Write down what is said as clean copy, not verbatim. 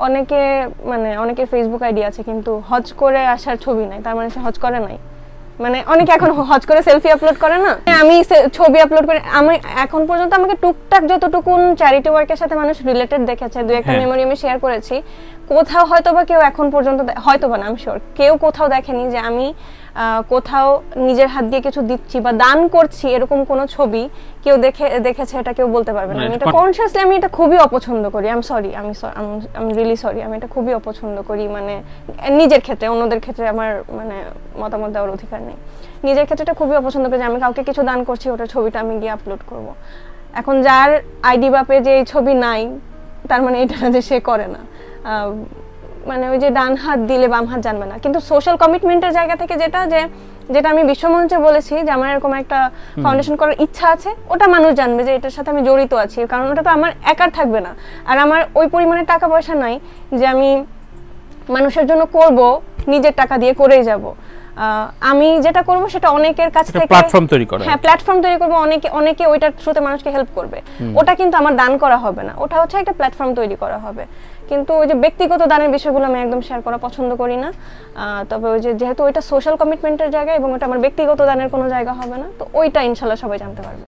অনেকে মানে অনেকের ফেসবুক আইডি আছে কিন্তু হজ করে আসার ছবি নাই, তার মানে সে হজ করে নাই। মানে অনেকে এখন হজ করে সেলফি আপলোড করে না, আমি ছবি আপলোড করে আমি এখন পর্যন্ত আমাকে টুকটাক যতটুকুন চ্যারিটি ওয়ার্কের সাথে মানুষ রিলেটেড দেখেছে, দুই একটা মেমোরি আমি শেয়ার করেছি। কোথাও হয়তোবা কেউ এখন পর্যন্ত হয়তোবা না, আমি শিওর কেউ কোথাও দেখেনি যে আমি কোথাও নিজের হাত দিয়ে কিছু দিচ্ছি বা দান করছি, এরকম কোনো ছবি কেউ দেখেছে এটা কেউ বলতে পারবে না। আমি এটা কনসিয়াসলি আমি এটা খুবই অপছন্দ করি। আই এম সরি, আমি রিয়েলি সরি, আমি এটা খুবই অপছন্দ করি। মানে নিজের ক্ষেত্রে, অন্যদের ক্ষেত্রে আমার মানে মতামত দেওয়ার অধিকার নেই। নিজের ক্ষেত্রে এটা খুবই অপছন্দ করি যে আমি কাউকে কিছু দান করছি, ওটার ছবিটা আমি গিয়ে আপলোড করব। এখন যার আইডি বা পেজে এই ছবি নাই, তার মানে এটা না যে সে করে না। মানে ওই যে ডান হাত দিলে বাম হাত জানবে না, কিন্তু সোশ্যাল কমিটমেন্টের জায়গা থেকে যেটা আমি বিশ্বমঞ্চে বলেছি যে আমার এরকম একটা ফাউন্ডেশন করার ইচ্ছা আছে, ওটা মানুষ জানবে যে এটার সাথে আমি জড়িত আছি, কারণ ওটা তো আমার একার থাকবে না। আর আমার ওই পরিমাণে টাকা পয়সা নাই যে আমি মানুষের জন্য করব, নিজের টাকা দিয়ে করেই যাব। আমি যেটা করব সেটা অনেকের কাছ থেকে প্ল্যাটফর্ম তৈরি করা, হ্যাঁ প্ল্যাটফর্ম তৈরি করব, অনেকে ওইটার থ্রুতে মানুষকে হেল্প করবে। ওটা কিন্তু আমার দান করা হবে না, ওটা হচ্ছে একটা প্ল্যাটফর্ম তৈরি করা হবে। কিন্তু ওই যে ব্যক্তিগত দানের বিষয়গুলো আমি একদম শেয়ার করা পছন্দ করি না। তবে ওই যে যেহেতু ওইটা সোশ্যাল কমিটমেন্টের জায়গা এবং ওটা আমার ব্যক্তিগত দানের কোনো জায়গা হবে না, তো ওইটা ইনশাল্লাহ সবাই জানতে পারবে।